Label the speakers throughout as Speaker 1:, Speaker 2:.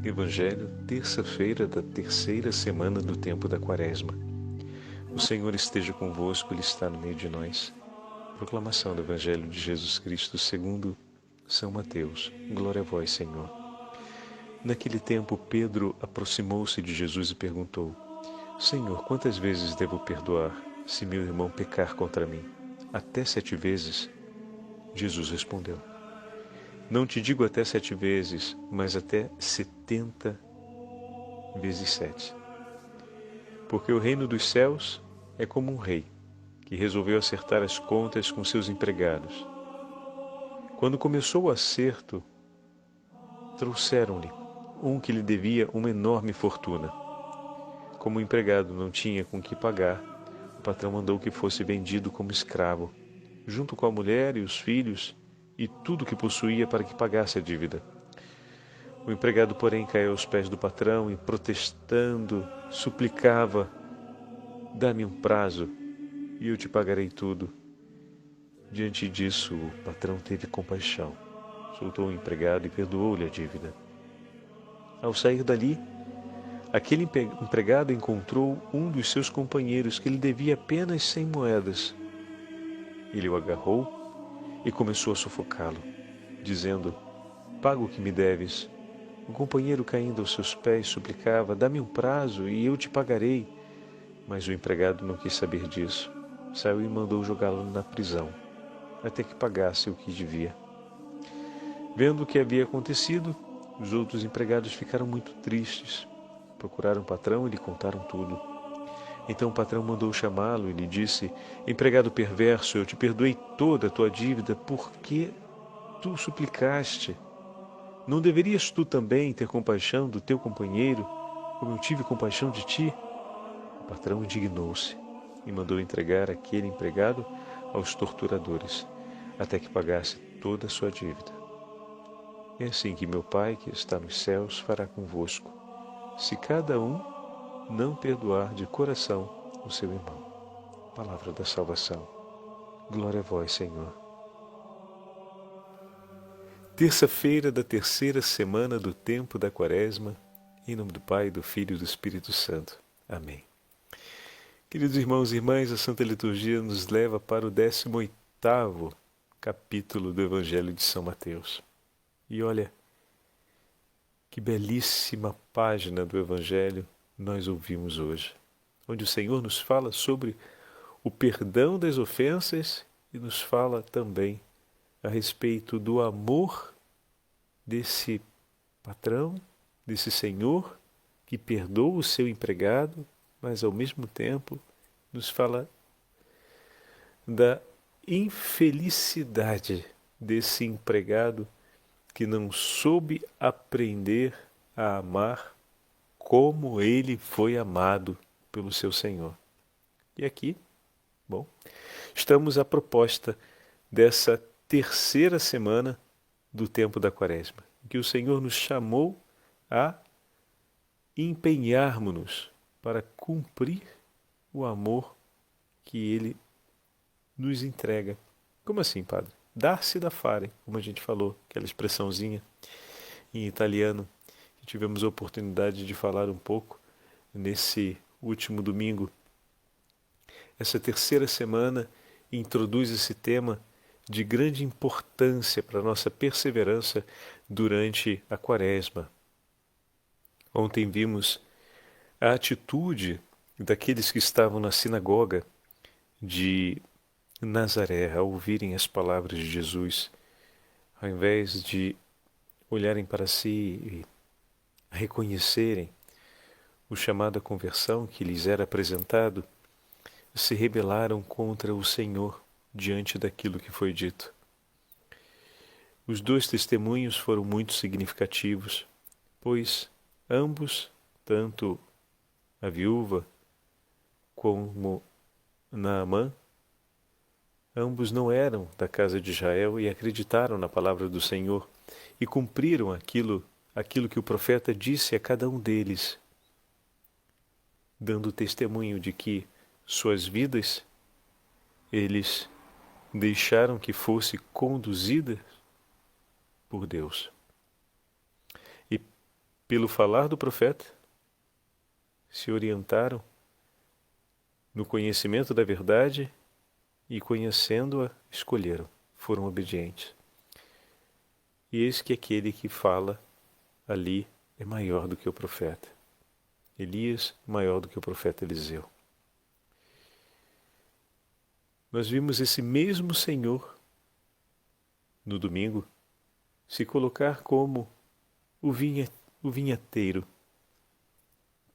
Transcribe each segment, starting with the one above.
Speaker 1: Evangelho, terça-feira da terceira semana do tempo da Quaresma. O Senhor esteja convosco, Ele está no meio de nós. Proclamação do Evangelho de Jesus Cristo segundo São Mateus. Glória a vós, Senhor. Naquele tempo, Pedro aproximou-se de Jesus e perguntou: Senhor, quantas vezes devo perdoar, se meu irmão pecar contra mim? Até 7 vezes? Jesus respondeu: Não te digo até 7 vezes, mas até 70 vezes 7. Porque o reino dos céus é como um rei que resolveu acertar as contas com seus empregados. Quando começou o acerto, trouxeram-lhe um que lhe devia uma enorme fortuna. Como o empregado não tinha com que pagar, o patrão mandou que fosse vendido como escravo, junto com a mulher e os filhos e tudo o que possuía para que pagasse a dívida. O empregado, porém, caiu aos pés do patrão e, protestando, suplicava: Dá-me um prazo e eu te pagarei tudo. Diante disso, o patrão teve compaixão, soltou o empregado e perdoou-lhe a dívida. Ao sair dali, aquele empregado encontrou um dos seus companheiros que lhe devia apenas 100 moedas. Ele o agarrou e começou a sufocá-lo, dizendo: Paga o que me deves. O companheiro, caindo aos seus pés, suplicava: Dá-me um prazo e eu te pagarei. Mas o empregado não quis saber disso. Saiu e mandou jogá-lo na prisão, até que pagasse o que devia. Vendo o que havia acontecido, os outros empregados ficaram muito tristes. Procuraram o patrão e lhe contaram tudo. Então o patrão mandou chamá-lo e lhe disse: Empregado perverso, eu te perdoei toda a tua dívida porque tu suplicaste. Não deverias tu também ter compaixão do teu companheiro, como eu tive compaixão de ti? O patrão indignou-se e mandou entregar aquele empregado aos torturadores, até que pagasse toda a sua dívida. É assim que meu Pai, que está nos céus, fará convosco, se cada um não perdoar de coração o seu irmão. Palavra da salvação. Glória a vós, Senhor. Terça-feira da terceira semana do tempo da Quaresma, em nome do Pai, do Filho e do Espírito Santo. Amém. Queridos irmãos e irmãs, a Santa Liturgia nos leva para o 18º capítulo do Evangelho de São Mateus. E olha, que belíssima página do Evangelho nós ouvimos hoje, onde o Senhor nos fala sobre o perdão das ofensas e nos fala também a respeito do amor desse patrão, desse senhor que perdoa o seu empregado, mas ao mesmo tempo nos fala da infelicidade desse empregado que não soube aprender a amar como ele foi amado pelo seu Senhor. E aqui, bom, estamos à proposta dessa terceira semana do tempo da Quaresma, em que o Senhor nos chamou a empenharmos-nos para cumprir o amor que Ele nos entrega. Como assim, Padre? Dar-se da fare, como a gente falou, aquela expressãozinha em italiano, que tivemos a oportunidade de falar um pouco nesse último domingo. Essa terceira semana introduz esse tema de grande importância para a nossa perseverança durante a Quaresma. Ontem vimos a atitude daqueles que estavam na sinagoga de Nazaré ao ouvirem as palavras de Jesus, ao invés de olharem para si e reconhecerem o chamado à conversão que lhes era apresentado, se rebelaram contra o Senhor diante daquilo que foi dito. Os dois testemunhos foram muito significativos, pois ambos, tanto a viúva como Naamã, ambos não eram da casa de Israel e acreditaram na palavra do Senhor e cumpriram aquilo que o profeta disse a cada um deles, dando testemunho de que suas vidas eles deixaram que fosse conduzida por Deus. E pelo falar do profeta, se orientaram no conhecimento da verdade e, conhecendo-a, escolheram, foram obedientes. E eis que aquele que fala ali é maior do que o profeta. Elias maior do que o profeta Eliseu. Nós vimos esse mesmo Senhor, no domingo, se colocar como o vinhateiro,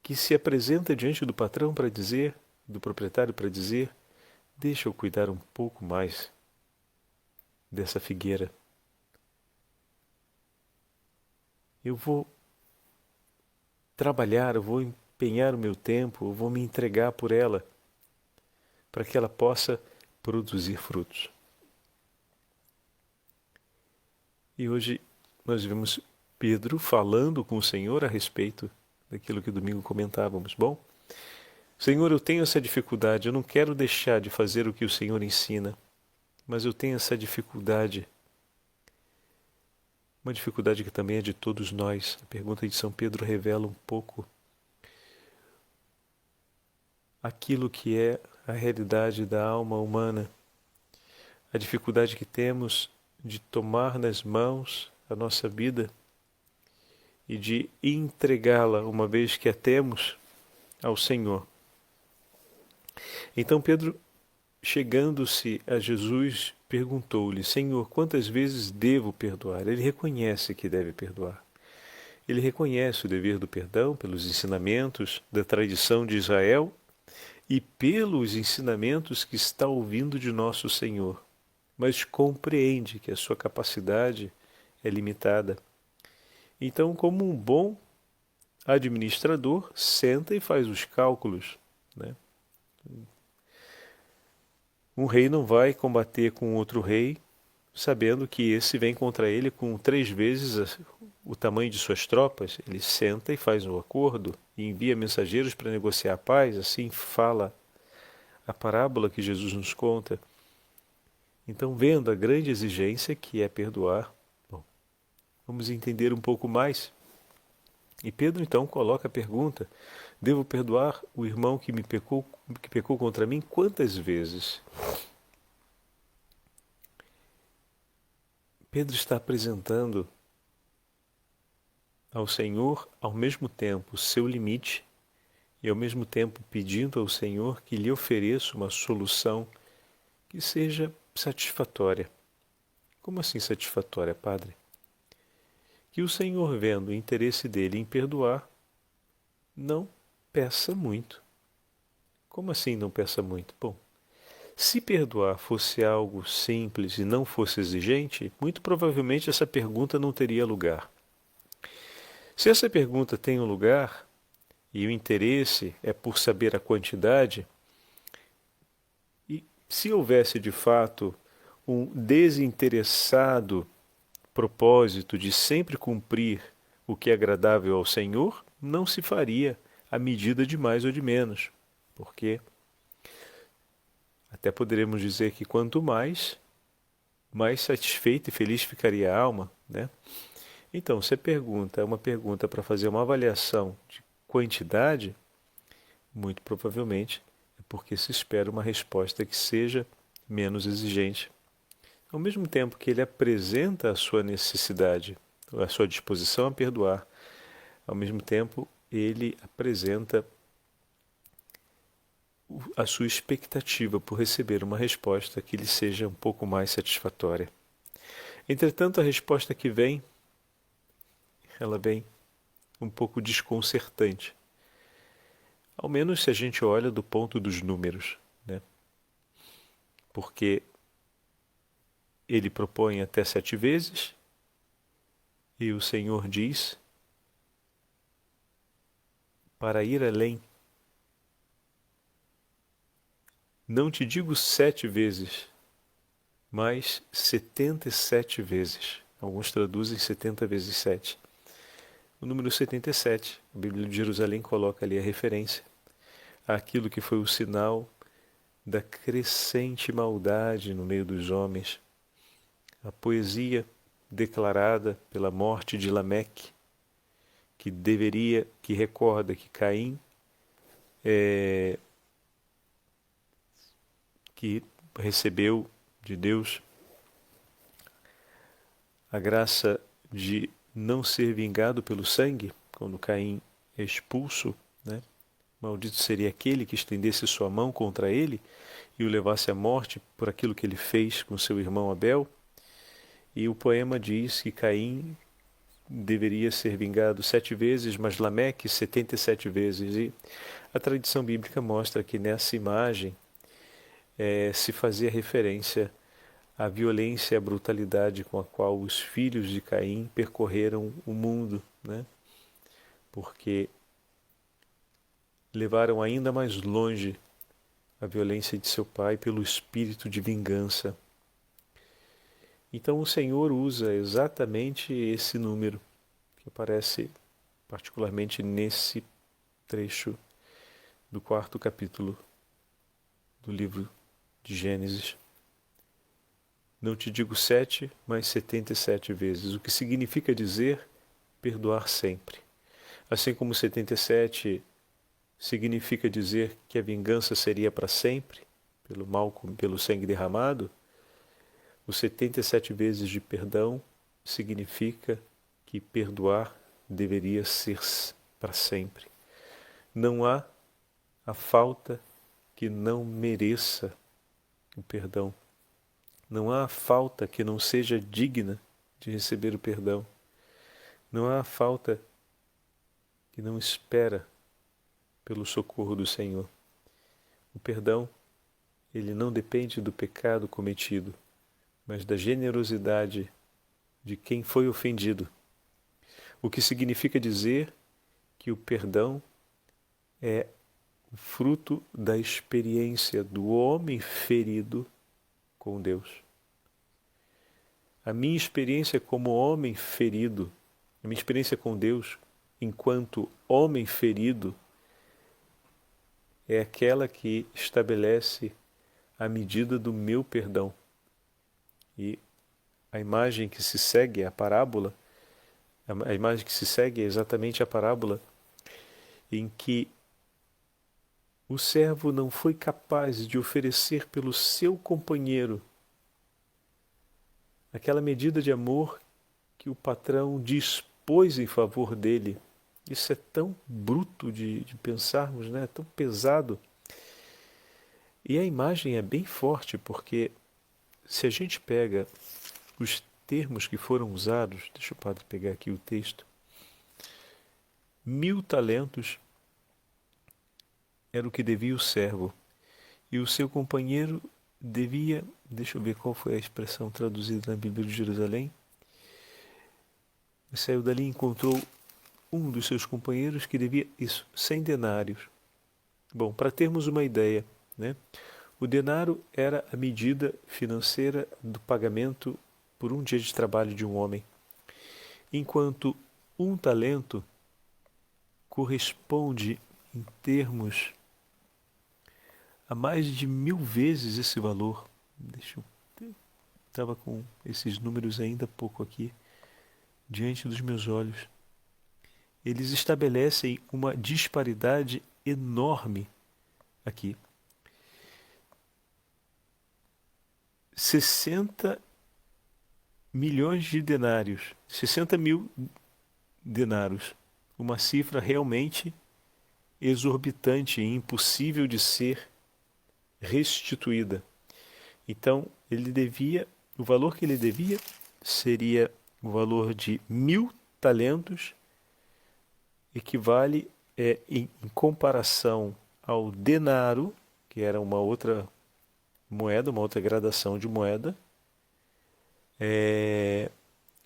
Speaker 1: que se apresenta diante do patrão para dizer, do proprietário para dizer, deixa eu cuidar um pouco mais dessa figueira. Eu vou trabalhar, eu vou empenhar o meu tempo, eu vou me entregar por ela, para que ela possa produzir frutos. E hoje nós vemos Pedro falando com o Senhor a respeito daquilo que domingo comentávamos. Bom, Senhor, eu tenho essa dificuldade, eu não quero deixar de fazer o que o Senhor ensina, mas eu tenho essa dificuldade, uma dificuldade que também é de todos nós. A pergunta de São Pedro revela um pouco aquilo que é a realidade da alma humana, a dificuldade que temos de tomar nas mãos a nossa vida e de entregá-la, uma vez que a temos, ao Senhor. Então Pedro, chegando-se a Jesus, perguntou-lhe: Senhor, quantas vezes devo perdoar? Ele reconhece que deve perdoar. Ele reconhece o dever do perdão pelos ensinamentos da tradição de Israel e pelos ensinamentos que está ouvindo de nosso Senhor, mas compreende que a sua capacidade é limitada. Então, como um bom administrador, senta e faz os cálculos, né? Um rei não vai combater com outro rei sabendo que esse vem contra ele com 3 vezes o tamanho de suas tropas. Ele senta e faz um acordo e envia mensageiros para negociar a paz. Assim fala a parábola que Jesus nos conta. Então, vendo a grande exigência que é perdoar, bom, vamos entender um pouco mais. E Pedro então coloca a pergunta: devo perdoar o irmão que pecou contra mim quantas vezes? Pedro está apresentando ao Senhor, ao mesmo tempo, seu limite e ao mesmo tempo pedindo ao Senhor que lhe ofereça uma solução que seja satisfatória. Como assim satisfatória, Padre? Que o Senhor, vendo o interesse dele em perdoar, não peça muito. Como assim não peça muito? Bom, se perdoar fosse algo simples e não fosse exigente, muito provavelmente essa pergunta não teria lugar. Se essa pergunta tem um lugar e o interesse é por saber a quantidade, e se houvesse de fato um desinteressado propósito de sempre cumprir o que é agradável ao Senhor, não se faria a medida de mais ou de menos, porque até poderemos dizer que quanto mais satisfeita e feliz ficaria a alma, né? Então, se a pergunta é uma pergunta para fazer uma avaliação de quantidade, muito provavelmente é porque se espera uma resposta que seja menos exigente. Ao mesmo tempo que ele apresenta a sua necessidade, a sua disposição a perdoar, ao mesmo tempo ele apresenta a sua expectativa por receber uma resposta que lhe seja um pouco mais satisfatória. Entretanto, a resposta que vem, ela vem um pouco desconcertante. Ao menos se a gente olha do ponto dos números, né? Porque ele propõe até 7 vezes e o Senhor diz para ir além. Não te digo 7 vezes, mas 77 vezes. Alguns traduzem 70 vezes 7. O número 77, a Bíblia de Jerusalém coloca ali a referência àquilo que foi o sinal da crescente maldade no meio dos homens. A poesia declarada pela morte de Lameque, que recorda que Caim que recebeu de Deus a graça de não ser vingado pelo sangue, quando Caim é expulso, né? Maldito seria aquele que estendesse sua mão contra ele e o levasse à morte por aquilo que ele fez com seu irmão Abel. E o poema diz que Caim deveria ser vingado 7 vezes, mas Lameque 77 vezes. E a tradição bíblica mostra que nessa imagem se fazia referência à violência e à brutalidade com a qual os filhos de Caim percorreram o mundo, né? Porque levaram ainda mais longe a violência de seu pai pelo espírito de vingança. Então o Senhor usa exatamente esse número, que aparece particularmente nesse trecho do 4º capítulo do livro de Gênesis. Não te digo 7, mas 77 vezes, o que significa dizer perdoar sempre. Assim como 77 significa dizer que a vingança seria para sempre, pelo mal, pelo sangue derramado, os 77 vezes de perdão significa que perdoar deveria ser para sempre. Não há a falta que não mereça o perdão. Não há falta que não seja digna de receber o perdão. Não há falta que não espera pelo socorro do Senhor. O perdão, ele não depende do pecado cometido, mas da generosidade de quem foi ofendido. O que significa dizer que o perdão é o fruto da experiência do homem ferido com Deus. A minha experiência como homem ferido, a minha experiência com Deus enquanto homem ferido, é aquela que estabelece a medida do meu perdão. E a imagem que se segue, a parábola, a imagem que se segue é exatamente a parábola em que o servo não foi capaz de oferecer pelo seu companheiro aquela medida de amor que o patrão dispôs em favor dele. Isso é tão bruto de pensarmos, né? É tão pesado. E a imagem é bem forte, porque se a gente pega os termos que foram usados, deixa o padre pegar aqui o texto, 1000 talentos era o que devia o servo, e o seu companheiro devia, deixa eu ver qual foi a expressão traduzida na Bíblia de Jerusalém, saiu dali e encontrou um dos seus companheiros que devia isso, 100 denários. Bom, para termos uma ideia, né? O denário era a medida financeira do pagamento por um dia de trabalho de um homem, enquanto um talento corresponde em termos a mais de 1000 vezes esse valor. Estava com esses números ainda há pouco aqui, diante dos meus olhos. Eles estabelecem uma disparidade enorme aqui. 60 milhões de denários, 60 mil denários, uma cifra realmente exorbitante e impossível de ser restituída. Então, o valor que ele devia seria o valor de 1000 talentos, equivale em comparação ao denário, que era uma outra moeda, uma outra gradação de moeda,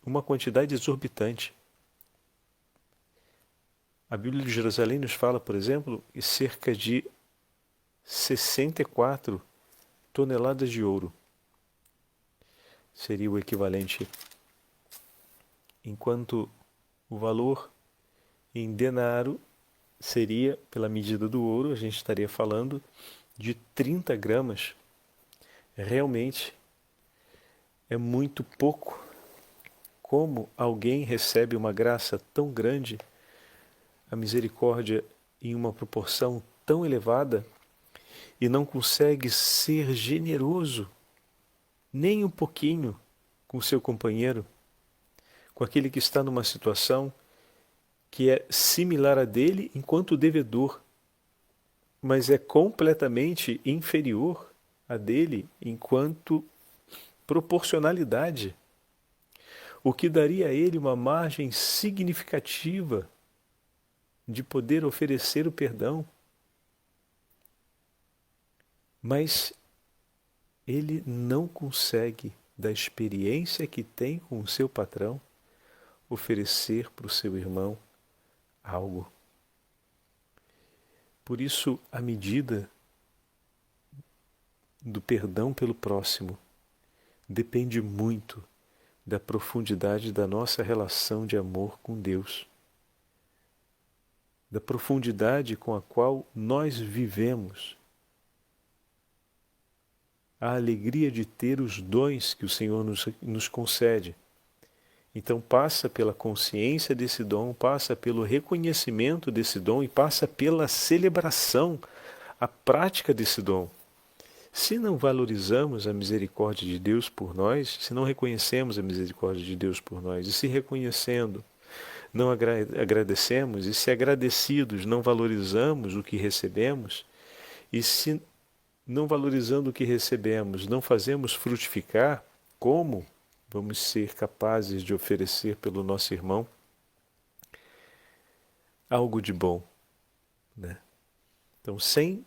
Speaker 1: uma quantidade exorbitante. A Bíblia de Jerusalém nos fala, por exemplo, em cerca de 64 toneladas de ouro. Seria o equivalente. Enquanto o valor em denário seria, pela medida do ouro, a gente estaria falando de 30 gramas. Realmente é muito pouco. Como alguém recebe uma graça tão grande a misericórdia em uma proporção tão elevada e não consegue ser generoso nem um pouquinho com seu companheiro, com aquele que está numa situação que é similar a dele enquanto devedor, mas é completamente inferior a dele enquanto proporcionalidade, o que daria a ele uma margem significativa de poder oferecer o perdão. Mas ele não consegue, da experiência que tem com o seu patrão, oferecer para o seu irmão algo. Por isso, a medida do perdão pelo próximo depende muito da profundidade da nossa relação de amor com Deus, da profundidade com a qual nós vivemos a alegria de ter os dons que o Senhor nos concede. Então passa pela consciência desse dom, passa pelo reconhecimento desse dom e passa pela celebração, a prática desse dom. Se não valorizamos a misericórdia de Deus por nós, se não reconhecemos a misericórdia de Deus por nós, e se reconhecendo, não agradecemos, e se agradecidos não valorizamos o que recebemos, e se não valorizando o que recebemos, não fazemos frutificar, como vamos ser capazes de oferecer pelo nosso irmão algo de bom, né? Então, sem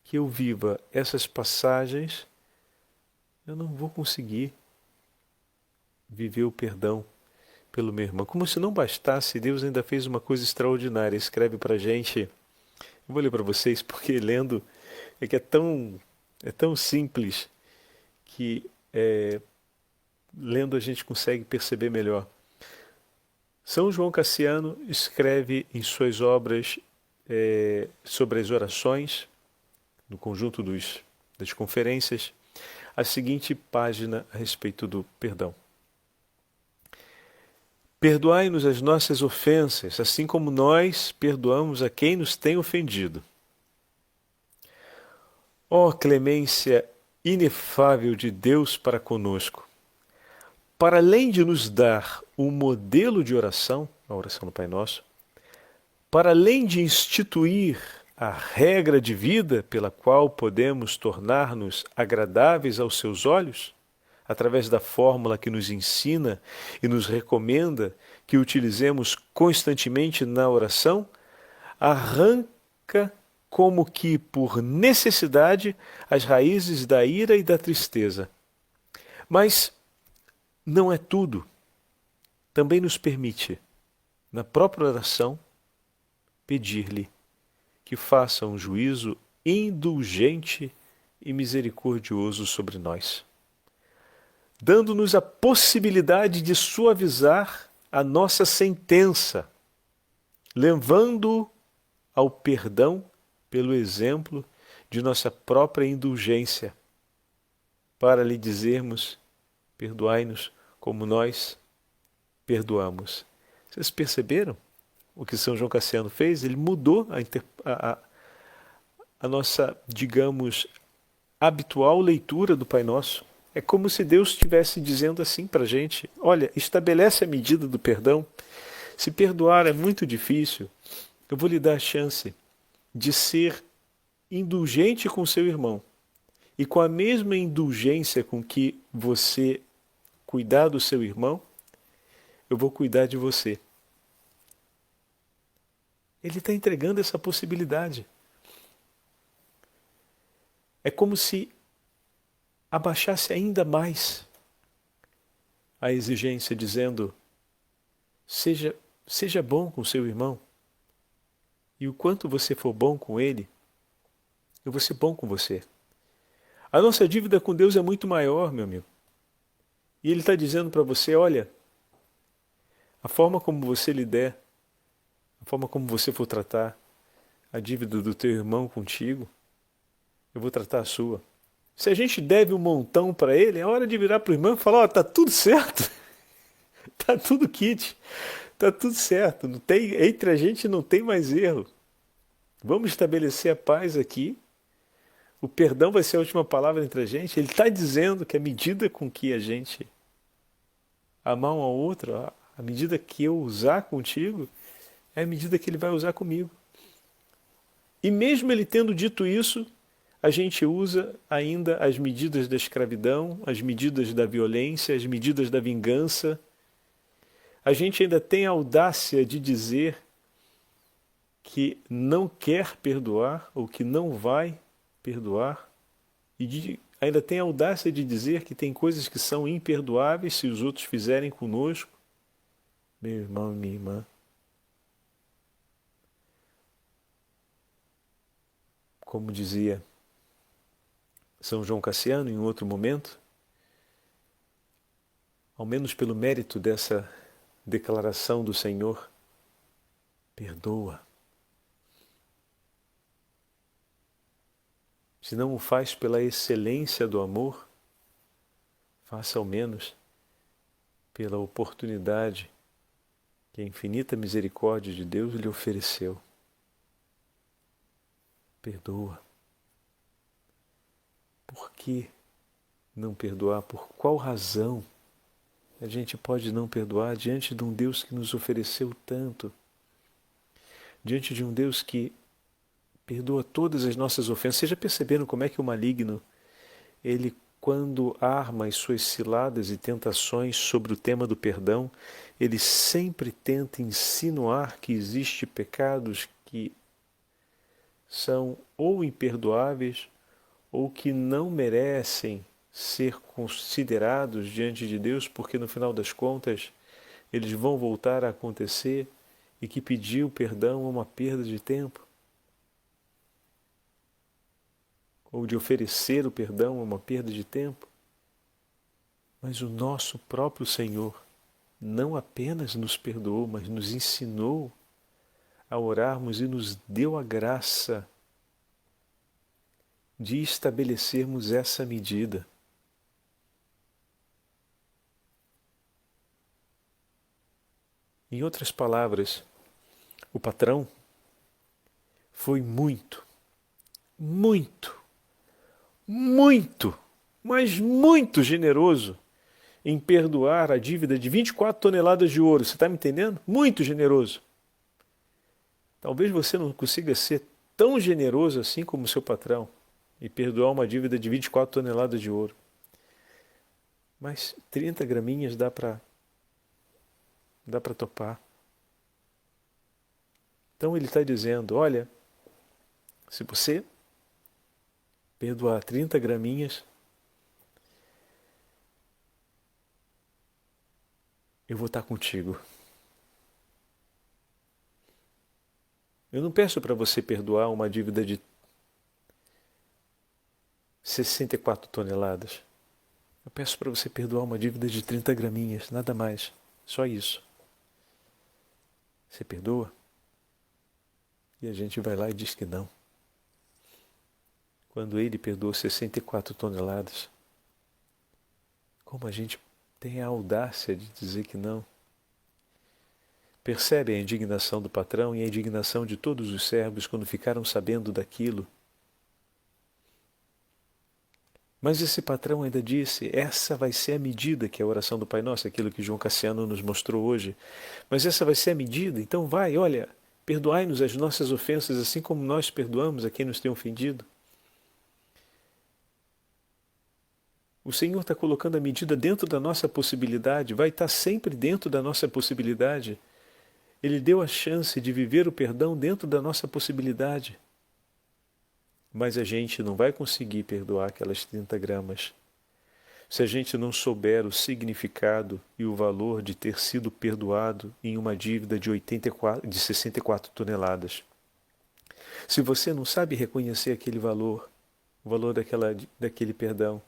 Speaker 1: que eu viva essas passagens, eu não vou conseguir viver o perdão pelo meu irmão. Como se não bastasse, Deus ainda fez uma coisa extraordinária. Escreve para a gente, eu vou ler para vocês porque lendo é que é tão simples que lendo a gente consegue perceber melhor. São João Cassiano escreve em suas obras sobre as orações, no conjunto das conferências, a seguinte página a respeito do perdão. Perdoai-nos as nossas ofensas, assim como nós perdoamos a quem nos tem ofendido. Ó clemência inefável de Deus para conosco, para além de nos dar um modelo de oração, a oração do Pai Nosso, para além de instituir a regra de vida pela qual podemos tornar-nos agradáveis aos seus olhos, através da fórmula que nos ensina e nos recomenda que utilizemos constantemente na oração, arranca como que por necessidade as raízes da ira e da tristeza. Mas não é tudo. Também nos permite, na própria oração, pedir-lhe que faça um juízo indulgente e misericordioso sobre nós, dando-nos a possibilidade de suavizar a nossa sentença, levando ao perdão pelo exemplo de nossa própria indulgência, para lhe dizermos, perdoai-nos como nós perdoamos. Vocês perceberam o que São João Cassiano fez? Ele mudou a nossa, digamos, habitual leitura do Pai Nosso. É como se Deus estivesse dizendo assim para a gente, olha, estabelece a medida do perdão. Se perdoar é muito difícil, eu vou lhe dar a chance de ser indulgente com seu irmão. E com a mesma indulgência com que você cuidar do seu irmão, eu vou cuidar de você. Ele está entregando essa possibilidade. É como se abaixasse ainda mais a exigência, dizendo, seja bom com seu irmão. E o quanto você for bom com ele, eu vou ser bom com você. A nossa dívida com Deus é muito maior, meu amigo. E Ele está dizendo para você, olha, a forma como você lhe der, a forma como você for tratar a dívida do teu irmão contigo, eu vou tratar a sua. Se a gente deve um montão para ele, é hora de virar para o irmão e falar, ó, tá tudo certo, tá tudo kit, Tá tudo certo, não tem, entre a gente não tem mais erro. Vamos estabelecer a paz aqui. O perdão vai ser a última palavra entre a gente. Ele está dizendo que a medida com que a gente amar um ao outro, a medida que eu usar contigo, é a medida que ele vai usar comigo. E mesmo ele tendo dito isso, a gente usa ainda as medidas da escravidão, as medidas da violência, as medidas da vingança. A gente ainda tem a audácia de dizer que não quer perdoar ou que não vai perdoar. E ainda tem a audácia de dizer que tem coisas que são imperdoáveis se os outros fizerem conosco. Meu irmão e minha irmã, como dizia São João Cassiano em outro momento, ao menos pelo mérito dessa declaração do Senhor, perdoa. Se não o faz pela excelência do amor, faça ao menos pela oportunidade que a infinita misericórdia de Deus lhe ofereceu. Perdoa. Por que não perdoar? Por qual razão a gente pode não perdoar diante de um Deus que nos ofereceu tanto? Diante de um Deus que perdoa todas as nossas ofensas. Vocês já perceberam como é que o maligno, ele, quando arma as suas ciladas e tentações sobre o tema do perdão, ele sempre tenta insinuar que existem pecados que são ou imperdoáveis ou que não merecem ser considerados diante de Deus, porque no final das contas eles vão voltar a acontecer, e que pedir o perdão é uma perda de tempo. Ou de oferecer o perdão é uma perda de tempo. Mas o nosso próprio Senhor não apenas nos perdoou, mas nos ensinou a orarmos e nos deu a graça de estabelecermos essa medida. Em outras palavras, o patrão foi muito, mas muito generoso em perdoar a dívida de 24 toneladas de ouro. Você está me entendendo? Muito generoso. Talvez você não consiga ser tão generoso assim como o seu patrão e perdoar uma dívida de 24 toneladas de ouro. Mas 30 graminhas dá para topar. Então ele está dizendo, olha, se você perdoar 30 graminhas, eu vou estar contigo. Eu não peço para você perdoar uma dívida de 64 toneladas. Eu peço para você perdoar uma dívida de 30 graminhas, nada mais. Só isso. Você perdoa? E a gente vai lá e diz que não. Quando ele perdoou 64 toneladas, como a gente tem a audácia de dizer que não? Percebe a indignação do patrão e a indignação de todos os servos quando ficaram sabendo daquilo? Mas esse patrão ainda disse, essa vai ser a medida, que é a oração do Pai Nosso, aquilo que João Cassiano nos mostrou hoje. Mas essa vai ser a medida, então vai, olha, perdoai-nos as nossas ofensas, assim como nós perdoamos a quem nos tem ofendido. O Senhor está colocando a medida dentro da nossa possibilidade, vai estar sempre dentro da nossa possibilidade. Ele deu a chance de viver o perdão dentro da nossa possibilidade. Mas a gente não vai conseguir perdoar aquelas 30 gramas se a gente não souber o significado e o valor de ter sido perdoado em uma dívida de 64 toneladas. Se você não sabe reconhecer aquele valor, o valor daquele perdão,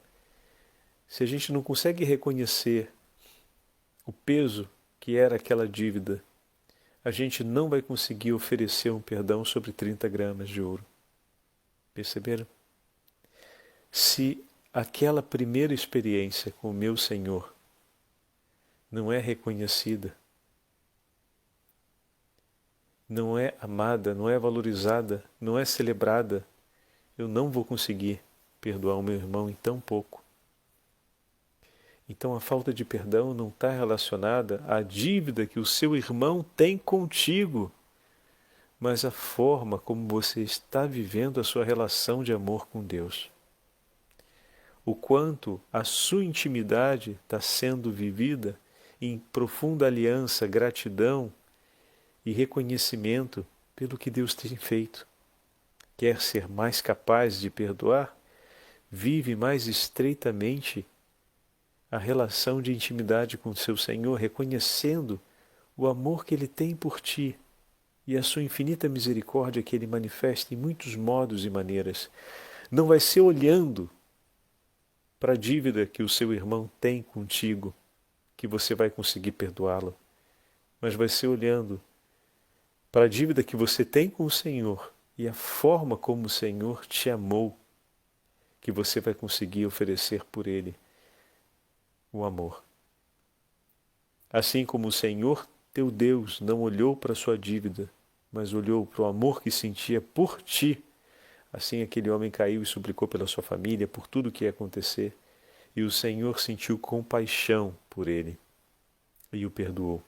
Speaker 1: se a gente não consegue reconhecer o peso que era aquela dívida, a gente não vai conseguir oferecer um perdão sobre 30 gramas de ouro. Perceberam? Se aquela primeira experiência com o meu Senhor não é reconhecida, não é amada, não é valorizada, não é celebrada, eu não vou conseguir perdoar o meu irmão em tão pouco. Então a falta de perdão não está relacionada à dívida que o seu irmão tem contigo, mas à forma como você está vivendo a sua relação de amor com Deus. O quanto a sua intimidade está sendo vivida em profunda aliança, gratidão e reconhecimento pelo que Deus tem feito. Quer ser mais capaz de perdoar? Vive mais estreitamente a relação de intimidade com seu Senhor, reconhecendo o amor que Ele tem por ti e a sua infinita misericórdia que Ele manifesta em muitos modos e maneiras. Não vai ser olhando para a dívida que o seu irmão tem contigo que você vai conseguir perdoá-lo, mas vai ser olhando para a dívida que você tem com o Senhor e a forma como o Senhor te amou, que você vai conseguir oferecer por Ele o amor. Assim como o Senhor, teu Deus, não olhou para a sua dívida, mas olhou para o amor que sentia por ti, assim aquele homem caiu e suplicou pela sua família, por tudo o que ia acontecer, e o Senhor sentiu compaixão por ele e o perdoou.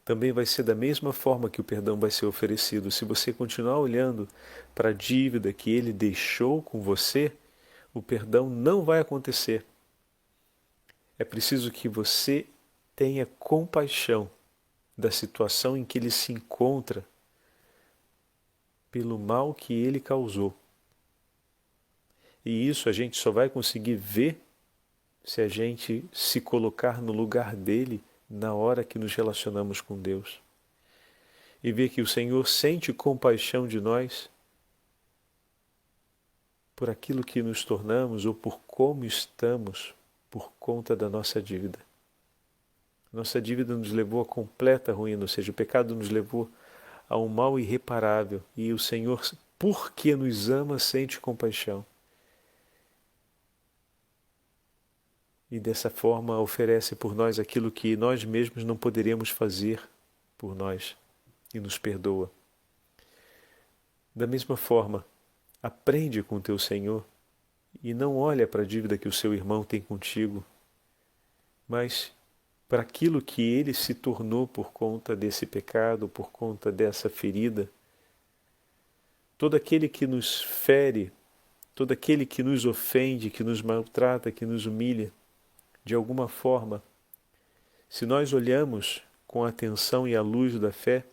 Speaker 1: Também vai ser da mesma forma que o perdão vai ser oferecido. Se você continuar olhando para a dívida que ele deixou com você, o perdão não vai acontecer. É preciso que você tenha compaixão da situação em que ele se encontra pelo mal que ele causou. E isso a gente só vai conseguir ver se a gente se colocar no lugar dele na hora que nos relacionamos com Deus. E ver que o Senhor sente compaixão de nós por aquilo que nos tornamos ou por como estamos por conta da nossa dívida. Nossa dívida nos levou à completa ruína, ou seja, o pecado nos levou a um mal irreparável. E o Senhor, porque nos ama, sente compaixão. E dessa forma oferece por nós aquilo que nós mesmos não poderíamos fazer por nós e nos perdoa. Da mesma forma, aprende com o teu Senhor e não olha para a dívida que o seu irmão tem contigo, mas para aquilo que ele se tornou por conta desse pecado, por conta dessa ferida. Todo aquele que nos fere, todo aquele que nos ofende, que nos maltrata, que nos humilha, de alguma forma, se nós olhamos com a atenção e a luz da fé,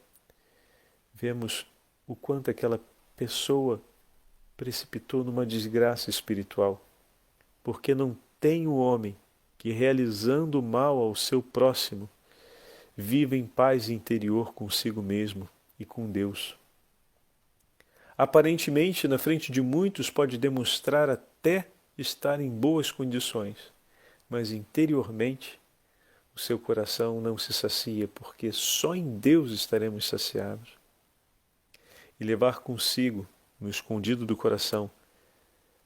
Speaker 1: vemos o quanto aquela pessoa precipitou numa desgraça espiritual, porque não tem o homem que, realizando o mal ao seu próximo, viva em paz interior consigo mesmo e com Deus. Aparentemente, na frente de muitos, pode demonstrar até estar em boas condições, mas interiormente o seu coração não se sacia, porque só em Deus estaremos saciados. E levar consigo, no escondido do coração,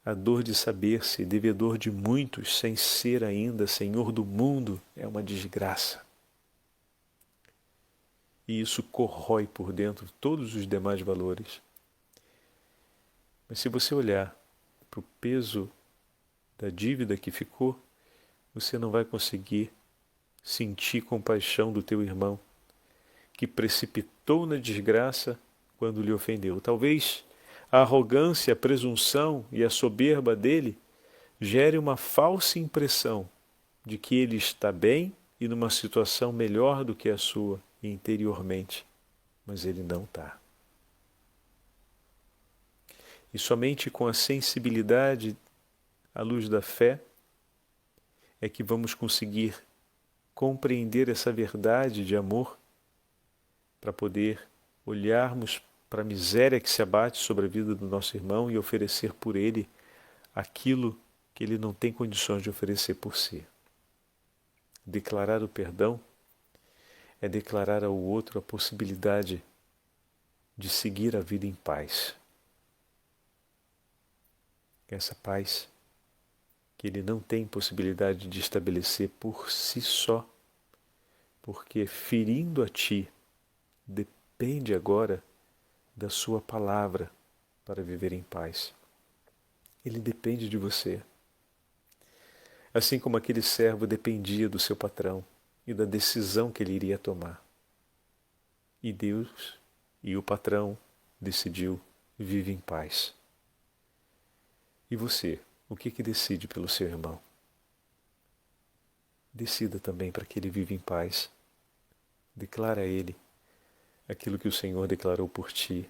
Speaker 1: a dor de saber-se devedor de muitos, sem ser ainda senhor do mundo, é uma desgraça. E isso corrói por dentro todos os demais valores. Mas se você olhar para o peso da dívida que ficou, você não vai conseguir sentir compaixão do teu irmão, que precipitou na desgraça quando lhe ofendeu. Talvez a arrogância, a presunção e a soberba dele gere uma falsa impressão de que ele está bem e numa situação melhor do que a sua interiormente, mas ele não está. E somente com a sensibilidade à luz da fé é que vamos conseguir compreender essa verdade de amor para poder olharmos para a miséria que se abate sobre a vida do nosso irmão e oferecer por ele aquilo que ele não tem condições de oferecer por si. Declarar o perdão é declarar ao outro a possibilidade de seguir a vida em paz. Essa paz que ele não tem possibilidade de estabelecer por si só, porque ferindo a ti, depende agora da sua palavra para viver em paz. Ele depende de você. Assim como aquele servo dependia do seu patrão e da decisão que ele iria tomar. E Deus e o patrão decidiu: vive em paz. E você, o que decide pelo seu irmão? Decida também para que ele viva em paz. Declara a ele aquilo que o Senhor declarou por ti.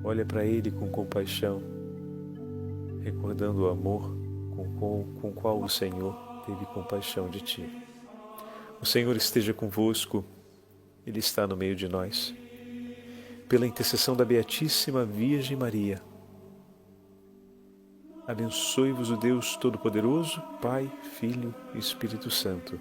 Speaker 1: Olha para ele com compaixão, recordando o amor com o qual o Senhor teve compaixão de ti. O Senhor esteja convosco, Ele está no meio de nós. Pela intercessão da Beatíssima Virgem Maria, abençoe-vos o Deus Todo-Poderoso, Pai, Filho e Espírito Santo.